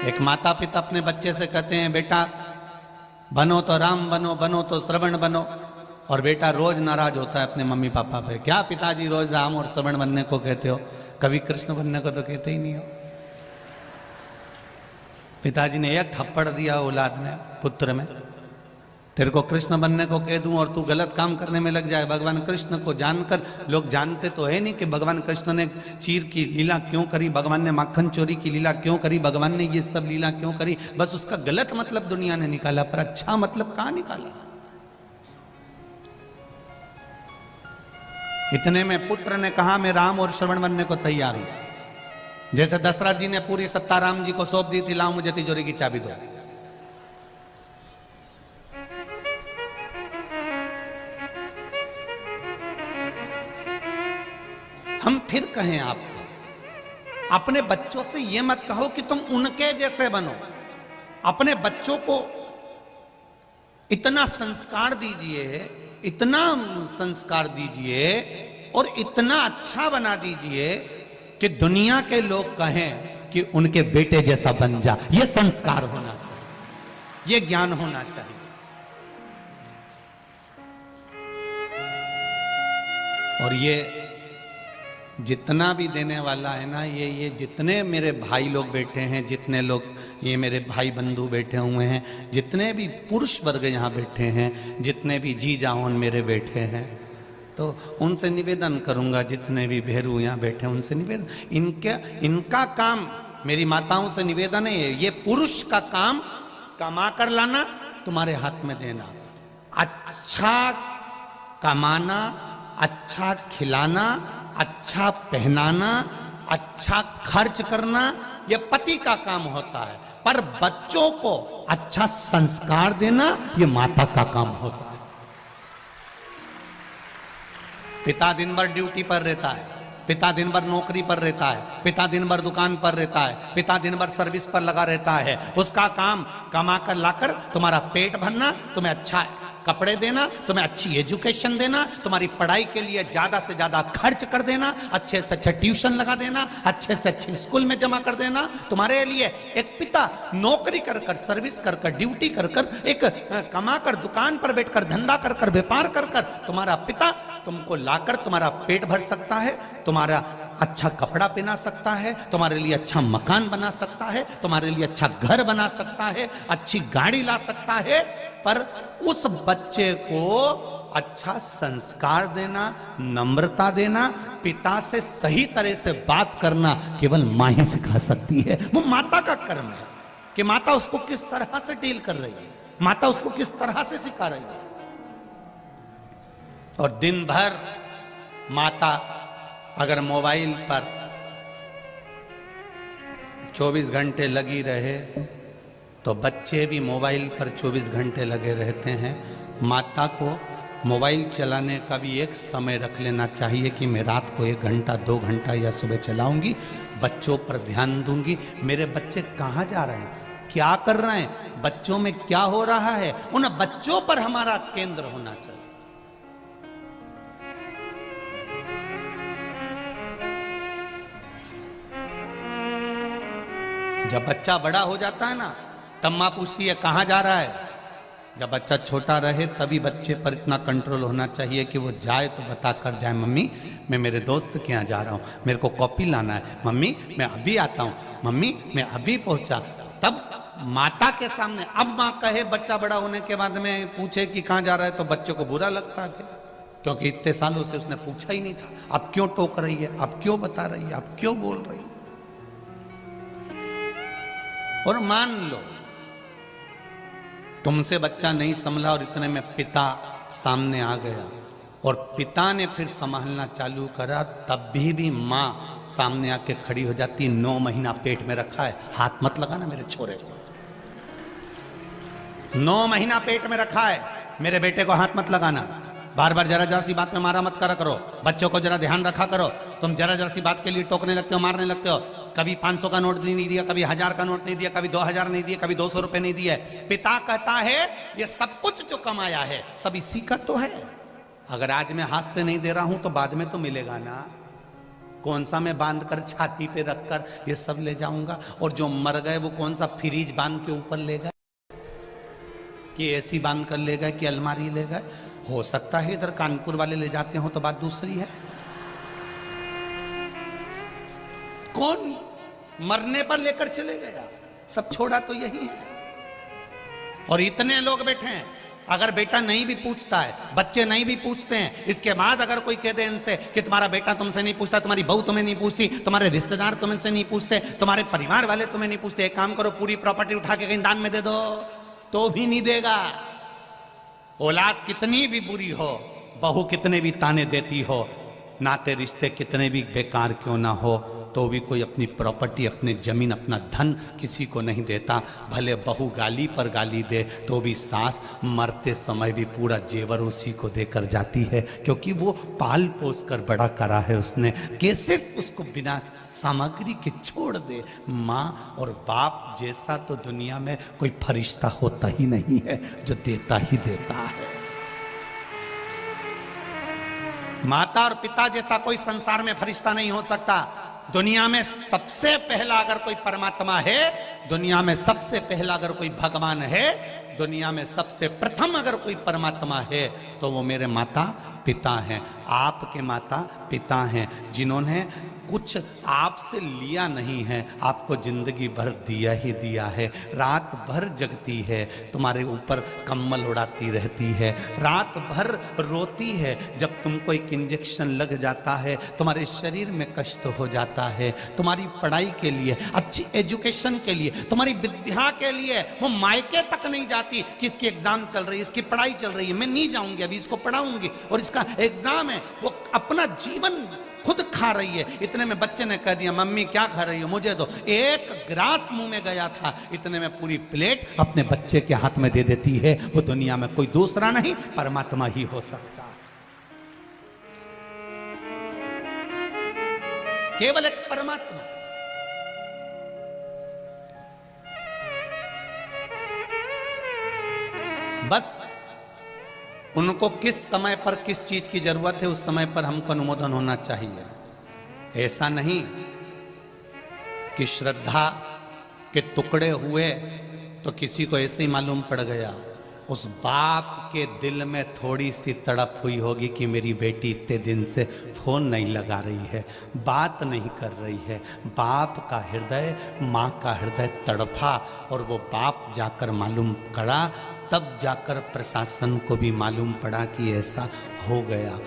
एक माता पिता अपने बच्चे से कहते हैं बेटा बनो तो राम बनो, बनो तो श्रवण बनो, और बेटा रोज नाराज होता है अपने मम्मी पापा पे। क्या पिताजी रोज राम और श्रवण बनने को कहते हो, कभी कृष्ण बनने को तो कहते ही नहीं हो। पिताजी ने एक थप्पड़ दिया औलाद में, पुत्र में, तेरे को कृष्ण बनने को कह दूं और तू गलत काम करने में लग जाए। भगवान कृष्ण को जानकर, लोग जानते तो है नहीं कि भगवान कृष्ण ने चीर की लीला क्यों करी, भगवान ने माखन चोरी की लीला क्यों करी, भगवान ने ये सब लीला क्यों करी। बस उसका गलत मतलब दुनिया ने निकाला, पर अच्छा मतलब कहां निकाला। इतने में पुत्र ने कहा मैं राम और श्रवण बनने को तैयार हूं। जैसे दशरथ जी ने पूरी सत्ता राम जी को सौंप दी थी, लाओ मुझे तिजोरी की चाबी दो। हम फिर कहें आपको, अपने बच्चों से यह मत कहो कि तुम उनके जैसे बनो। अपने बच्चों को इतना संस्कार दीजिए, इतना संस्कार दीजिए और इतना अच्छा बना दीजिए कि दुनिया के लोग कहें कि उनके बेटे जैसा बन जा। यह संस्कार होना चाहिए, यह ज्ञान होना चाहिए। और ये जितना भी देने वाला है ना, ये जितने मेरे भाई लोग बैठे हैं, जितने लोग ये मेरे भाई बंधु बैठे हुए हैं, जितने भी पुरुष वर्ग यहाँ बैठे हैं, जितने भी जी जाओन मेरे बैठे हैं, तो उनसे निवेदन करूँगा, जितने भी भेरू यहाँ बैठे हैं उनसे निवेदन, इनका काम, मेरी माताओं से निवेदन है, ये पुरुष का काम कमा कर लाना, तुम्हारे हाथ में देना। अच्छा कमाना, अच्छा खिलाना, अच्छा पहनाना, अच्छा खर्च करना, यह पति का काम होता है। पर बच्चों को अच्छा संस्कार देना, यह माता का काम होता है। पिता दिन भर ड्यूटी पर रहता है, पिता दिन भर नौकरी पर रहता है, पिता दिन भर दुकान पर रहता है, पिता दिन भर सर्विस पर लगा रहता है। उसका काम कमा कर लाकर तुम्हारा पेट भरना, तुम्हें अच्छा कपड़े देना, तुम्हें अच्छी एजुकेशन देना, तुम्हारी पढ़ाई के लिए ज्यादा से ज्यादा खर्च कर देना, अच्छे से अच्छा ट्यूशन लगा देना, अच्छे से अच्छे स्कूल में जमा कर देना। तुम्हारे लिए एक पिता नौकरी कर कर, सर्विस कर कर, ड्यूटी कर कर, एक कमा कर, दुकान पर बैठकर, धंधा कर कर, व्यापार कर कर, तुम्हारा पिता तुमको लाकर तुम्हारा पेट भर सकता है, तुम्हारा अच्छा कपड़ा पहना सकता है, तुम्हारे लिए अच्छा मकान बना सकता है, तुम्हारे लिए अच्छा घर बना सकता है, अच्छी गाड़ी ला सकता है। पर उस बच्चे को अच्छा संस्कार देना, नम्रता देना, पिता से सही तरह से बात करना केवल मां ही सिखा सकती है। वो माता का कर्म है कि माता उसको किस तरह से डील कर रही है, माता उसको किस तरह से सिखा रही है। और दिन भर माता अगर मोबाइल पर 24 घंटे लगी रहे तो बच्चे भी मोबाइल पर 24 घंटे लगे रहते हैं। माता को मोबाइल चलाने का भी एक समय रख लेना चाहिए कि मैं रात को 1 घंटा 2 घंटा या सुबह चलाऊंगी, बच्चों पर ध्यान दूंगी। मेरे बच्चे कहाँ जा रहे हैं, क्या कर रहे हैं, बच्चों में क्या हो रहा है, उन बच्चों पर हमारा केंद्र होना चाहिए। जब बच्चा बड़ा हो जाता है ना, तब माँ पूछती है कहाँ जा रहा है। जब बच्चा छोटा रहे तभी बच्चे पर इतना कंट्रोल होना चाहिए कि वो जाए तो बता कर जाए, मम्मी मैं मेरे दोस्त के यहाँ जा रहा हूँ, मेरे को कॉपी लाना है, मम्मी मैं अभी आता हूँ, मम्मी मैं अभी पहुँचा। तब माता के सामने, अब माँ कहे बच्चा बड़ा होने के बाद में पूछे कि कहाँ जा रहा है तो बच्चे को बुरा लगता है फिर, क्योंकि इतने सालों से उसने पूछा ही नहीं था। अब क्यों टोक रही है, अब क्यों बता रही है, अब क्यों बोल रही है। और मान लो तुमसे बच्चा नहीं संभला और इतने में पिता सामने आ गया और पिता ने फिर संभालना चालू करा, तब भी माँ सामने आके खड़ी हो जाती। 9 महीना पेट में रखा है, हाथ मत लगाना मेरे छोरे को। 9 महीना पेट में रखा है, मेरे बेटे को हाथ मत लगाना। बार बार जरा जरा सी बात में मारा मत करा करो, बच्चों को जरा ध्यान रखा करो। तुम जरा जरा सी बात के लिए टोकने लगते हो, मारने लगते हो। कभी 500 का नोट नहीं दिया, कभी 1000 का नोट नहीं दिया, कभी 2000 नहीं दिया, कभी 200 रुपए नहीं दिए। पिता कहता है ये सब कुछ जो कमाया है सब इसी का तो है। अगर आज मैं हाथ से नहीं दे रहा हूं तो बाद में तो मिलेगा ना। कौन सा मैं बांध कर छाती पे रखकर ये सब ले जाऊंगा? और जो मर गए वो कौन सा फ्रिज बांध के ऊपर ले गए, कि एसी बांध कर ले गए, कि अलमारी ले गए? हो सकता है इधर कानपुर वाले ले जाते हो तो बात दूसरी है। कौन मरने पर लेकर चले गया? सब छोड़ा तो यही है। और इतने लोग बैठे हैं, अगर बेटा नहीं भी पूछता है, बच्चे नहीं भी पूछते हैं, इसके बाद अगर कोई कह दे इनसे कि तुम्हारा बेटा तुमसे नहीं पूछता, तुम्हारी बहू तुम्हें नहीं पूछती, तुम्हारे रिश्तेदार तुमसे नहीं पूछते, तुम्हारे परिवार वाले तुम्हें नहीं पूछते, एक काम करो पूरी प्रॉपर्टी उठा के कहीं दान में दे दो, तो भी नहीं देगा। औलाद कितनी भी बुरी हो, बहू कितने भी ताने देती हो, नाते रिश्ते कितने भी बेकार क्यों ना हो, तो भी कोई अपनी प्रॉपर्टी, अपनी जमीन, अपना धन किसी को नहीं देता। भले बहू गाली पर गाली दे तो भी सास मरते समय भी पूरा जेवर उसी को देकर जाती है, क्योंकि वो पाल पोस कर बड़ा करा है उसने। कैसे उसको बिना सामग्री के छोड़ दे? माँ और बाप जैसा तो दुनिया में कोई फरिश्ता होता ही नहीं है, जो देता ही देता है। माता और पिता जैसा कोई संसार में फरिश्ता नहीं हो सकता। दुनिया में सबसे पहला अगर कोई परमात्मा है, दुनिया में सबसे पहला अगर कोई भगवान है, दुनिया में सबसे प्रथम अगर कोई परमात्मा है, तो वो मेरे माता पिता हैं, आपके माता पिता हैं, जिन्होंने कुछ आपसे लिया नहीं है, आपको जिंदगी भर दिया ही दिया है। रात भर जगती है, तुम्हारे ऊपर कम्बल उड़ाती रहती है, रात भर रोती है जब तुमको एक इंजेक्शन लग जाता है, तुम्हारे शरीर में कष्ट हो जाता है, तुम्हारी पढ़ाई के लिए, अच्छी एजुकेशन के लिए, तुम्हारी विद्या के लिए वो मायके तक नहीं जाती कि इसकी एग्जाम चल रही है, इसकी पढ़ाई चल रही है, मैं नहीं जाऊंगी, अभी इसको पढ़ाऊंगी और इसका एग्जाम है। वो अपना जीवन खुद खा रही है। इतने में बच्चे ने कह दिया, मम्मी क्या खा रही हो, मुझे दो। एक ग्रास मुंह में गया था, इतने में पूरी प्लेट अपने बच्चे के हाथ में दे देती है। वो दुनिया में कोई दूसरा नहीं, परमात्मा ही हो सकता, केवल एक परमात्मा। बस उनको किस समय पर किस चीज की जरूरत है, उस समय पर हमको अनुमोदन होना चाहिए। ऐसा नहीं कि श्रद्धा के टुकड़े हुए तो किसी को ऐसे ही मालूम पड़ गया। उस बाप के दिल में थोड़ी सी तड़प हुई होगी कि मेरी बेटी इतने दिन से फोन नहीं लगा रही है, बात नहीं कर रही है। बाप का हृदय, माँ का हृदय तड़पा और वो बाप जाकर मालूम करा, तब जाकर प्रशासन को भी मालूम पड़ा कि ऐसा हो गया।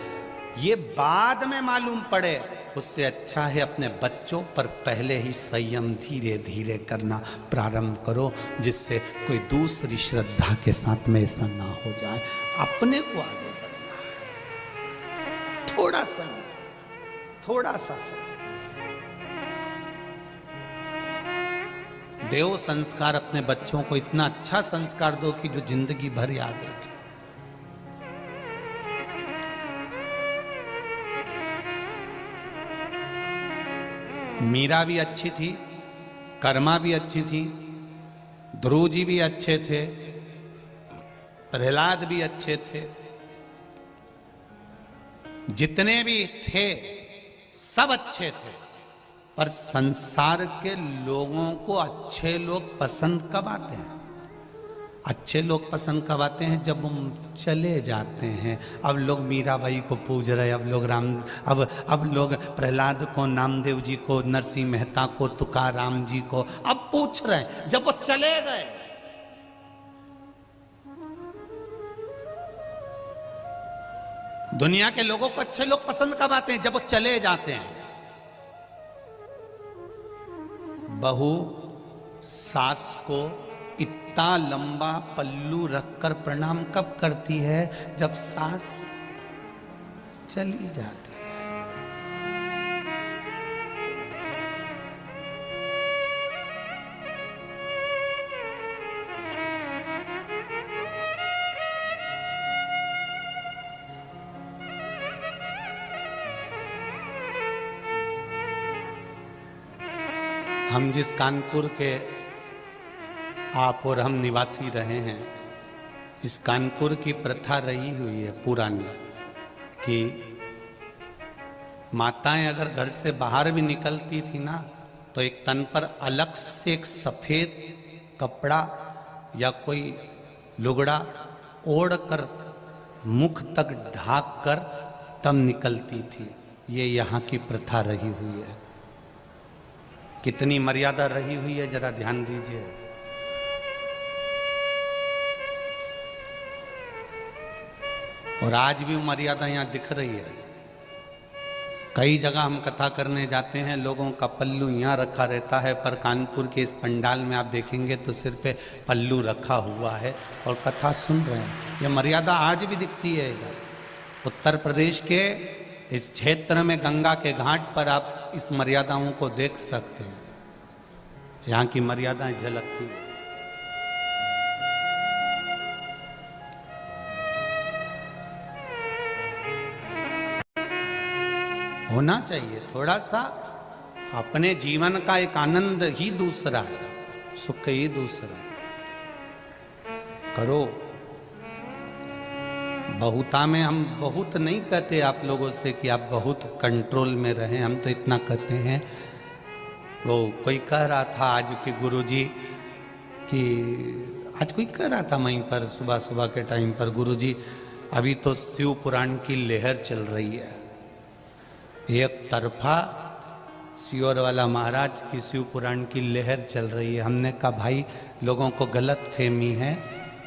ये बाद में मालूम पड़े, उससे अच्छा है अपने बच्चों पर पहले ही संयम धीरे धीरे करना प्रारंभ करो, जिससे कोई दूसरी श्रद्धा के साथ में ऐसा ना हो जाए। अपने को आगे बढ़ना है, थोड़ा समय, थोड़ा सा समय। देव संस्कार अपने बच्चों को इतना अच्छा संस्कार दो कि जो जिंदगी भर याद रखे। मीरा भी अच्छी थी, कर्मा भी अच्छी थी, ध्रुव जी भी अच्छे थे, प्रहलाद भी अच्छे थे, जितने भी थे सब अच्छे थे। पर संसार के लोगों को अच्छे लोग पसंद कब आते हैं? अच्छे लोग पसंद कब आते हैं? जब हम चले जाते हैं। अब लोग मीराबाई को पूज रहे, अब लोग अब लोग प्रहलाद को, नामदेव जी को, नरसिंह मेहता को, तुकाराम जी को अब पूछ रहे हैं, जब वो चले गए। दुनिया के लोगों को अच्छे लोग पसंद कब आते हैं? जब वो चले जाते हैं। बहू सास को इतना लंबा पल्लू रखकर प्रणाम कब करती है? जब सास चली जाती है। हम जिस कानपुर के आप और हम निवासी रहे हैं, इस कानपुर की प्रथा रही हुई है पुरानी कि माताएं अगर घर से बाहर भी निकलती थी ना, तो एक तन पर अलग से एक सफेद कपड़ा या कोई लुगड़ा ओढ़ कर मुख तक ढाक कर तब निकलती थी। ये यहाँ की प्रथा रही हुई है। कितनी मर्यादा रही हुई है, जरा ध्यान दीजिए। और आज भी वो मर्यादा यहाँ दिख रही है। कई जगह हम कथा करने जाते हैं, लोगों का पल्लू यहाँ रखा रहता है, पर कानपुर के इस पंडाल में आप देखेंगे तो सिर पे पल्लू रखा हुआ है और कथा सुन रहे हैं। ये मर्यादा आज भी दिखती है। इधर उत्तर प्रदेश के इस क्षेत्र में गंगा के घाट पर आप इस मर्यादाओं को देख सकते हैं। यहाँ की मर्यादाएं झलकती है। होना चाहिए थोड़ा सा। अपने जीवन का एक आनंद ही दूसरा है, सुख ही दूसरा है। करो। बहुता में हम बहुत नहीं कहते आप लोगों से कि आप बहुत कंट्रोल में रहें, हम तो इतना कहते हैं। वो कोई कह रहा था आज कि गुरुजी कि आज कोई कह रहा था वहीं पर सुबह सुबह के टाइम पर, गुरुजी अभी तो शिव पुराण की लहर चल रही है, एक तरफा सियोर वाला महाराज की शिव पुराण की लहर चल रही है। हमने कहा भाई लोगों को गलत फहमी है,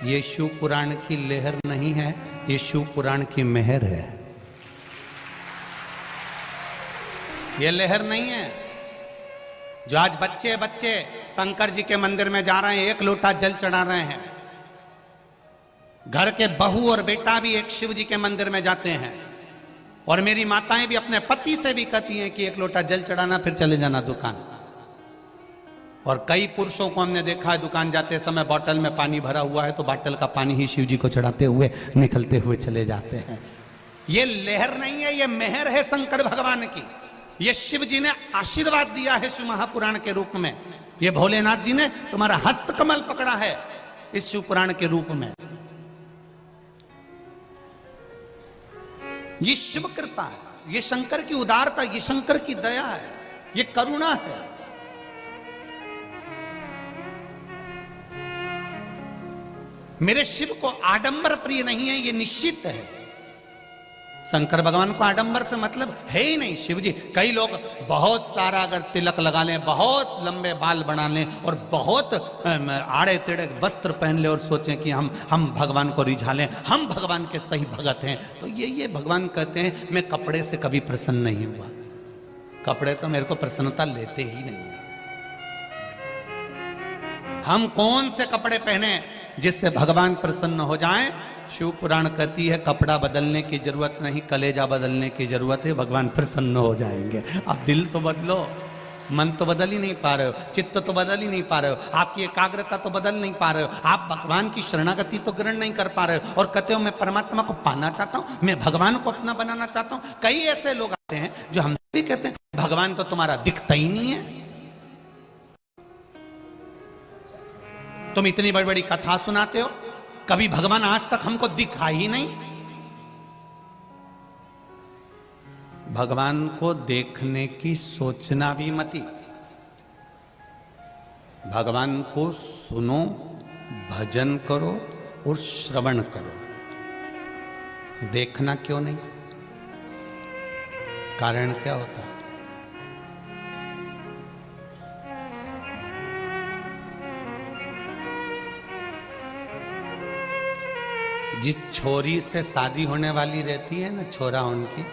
ये शिव पुराण की लहर नहीं है, ये शिव पुराण की मेहर है। ये लहर नहीं है। जो आज बच्चे बच्चे शंकर जी के मंदिर में जा रहे हैं, एक लोटा जल चढ़ा रहे हैं। घर के बहू और बेटा भी एक शिव जी के मंदिर में जाते हैं। और मेरी माताएं भी अपने पति से भी कहती हैं कि एक लोटा जल चढ़ाना फिर चले जाना दुकान। और कई पुरुषों को हमने देखा है दुकान जाते समय बोतल में पानी भरा हुआ है तो बोतल का पानी ही शिव जी को चढ़ाते हुए निकलते हुए चले जाते हैं। ये लहर नहीं है, ये मेहर है शंकर भगवान की। ये शिव जी ने आशीर्वाद दिया है शिव महापुराण के रूप में। ये भोलेनाथ जी ने तुम्हारा हस्त कमल पकड़ा है इस शिव पुराण के रूप में। ये शिव कृपा है, ये शंकर की उदारता, ये शंकर की दया है, ये करुणा है। मेरे शिव को आडंबर प्रिय नहीं है, ये निश्चित है। शंकर भगवान को आडंबर से मतलब है ही नहीं। शिव जी, कई लोग बहुत सारा अगर तिलक लगा लें, बहुत लंबे बाल बना लें और बहुत आड़े टेढ़े वस्त्र पहन ले और सोचें कि हम भगवान को रिझा लें, हम भगवान के सही भगत हैं, तो ये भगवान कहते हैं मैं कपड़े से कभी प्रसन्न नहीं हुआ। कपड़े तो मेरे को प्रसन्नता लेते ही नहीं है। हम कौन से कपड़े पहने जिससे भगवान प्रसन्न हो जाएं? शिव पुराण कहती है कपड़ा बदलने की जरूरत नहीं, कलेजा बदलने की जरूरत है, भगवान प्रसन्न हो जाएंगे। आप दिल तो बदलो, मन तो बदल ही नहीं पा रहे हो, चित्त तो बदल ही नहीं पा रहे हो, आपकी एकाग्रता तो बदल नहीं पा रहे हो, आप भगवान की शरणागति तो ग्रहण नहीं कर पा रहे हो और कहते हो मैं परमात्मा को पाना चाहता हूं, मैं भगवान को अपना बनाना चाहता हूं। कई ऐसे लोग आते हैं जो हमसे भी कहते हैं भगवान तो तुम्हारा दिखता ही नहीं है। तुम इतनी बड़ी बड़ी कथा सुनाते हो, कभी भगवान आज तक हमको दिखा ही नहीं। भगवान को देखने की सोचना भी मती। भगवान को सुनो, भजन करो और श्रवण करो। देखना क्यों नहीं? कारण क्या होता है? जिस छोरी से शादी होने वाली रहती है ना, छोरा उनकी,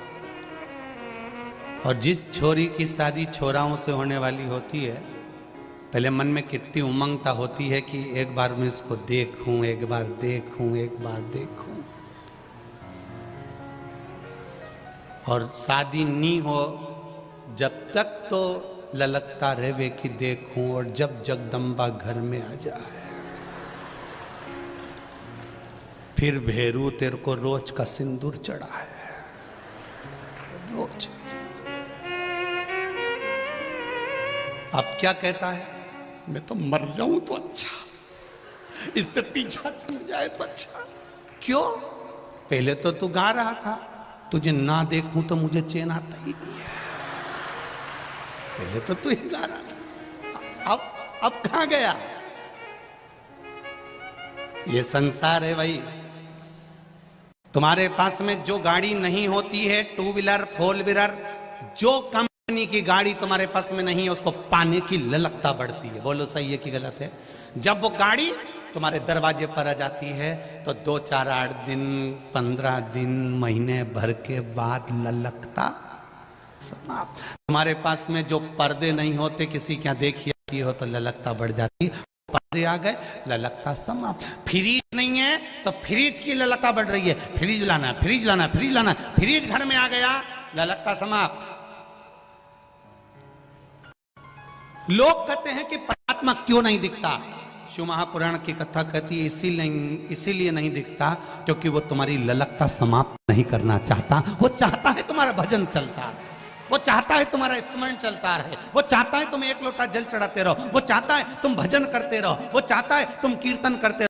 और जिस छोरी की शादी छोराओं से होने वाली होती है, पहले मन में कितनी उमंगता होती है कि एक बार मैं इसको देखूं, एक बार देखूं, एक बार देखूं। और शादी नहीं हो जब तक तो ललकता रहे कि देखूं, और जब जगदम्बा घर में आ जाए फिर भेरू तेरे को रोज का सिंदूर चढ़ा है, रोज। अब क्या कहता है? मैं तो मर जाऊं तो अच्छा, इससे पीछा छूट जाए तो अच्छा। क्यों? पहले तो तू गा रहा था तुझे ना देखूं तो मुझे चैन आता ही नहीं है। पहले तो तू ही गा रहा था, अब कहां गया? ये संसार है भाई। तुम्हारे पास में जो गाड़ी नहीं होती है, 2 व्हीलर 4 व्हीलर, जो कंपनी की गाड़ी तुम्हारे पास में नहीं है, उसको पाने की ललकता बढ़ती है। बोलो सही है कि गलत है? जब वो गाड़ी तुम्हारे दरवाजे पर आ जाती है तो 2 4 8 दिन 15 दिन महीने भर के बाद ललकता समाप्त। तुम्हारे पास में जो पर्दे नहीं होते, किसी क्या देखी आती हो तो ललकता बढ़ जाती, पर्दे आ गए ललकता समाप्त। फ्रिज नहीं है तो फ्रिज की ललकता बढ़ रही है, फ्रिज लाना फ्रिज लाना फ्रिज लाना, फ्रिज घर में आ गया ललकता समाप्त। लोग कहते हैं कि परमात्मा क्यों नहीं दिखता? शिव महापुराण की कथा कहती है इसीलिए नहीं दिखता क्योंकि वो तुम्हारी ललकता समाप्त नहीं करना चाहता। वो चाहता है तुम्हारा भजन चलता है, वो चाहता है तुम्हारा स्मरण चलता रहे, वो चाहता है तुम 1 लोटा जल चढ़ाते रहो, वो चाहता है तुम भजन करते रहो, वो चाहता है तुम कीर्तन करते रहो।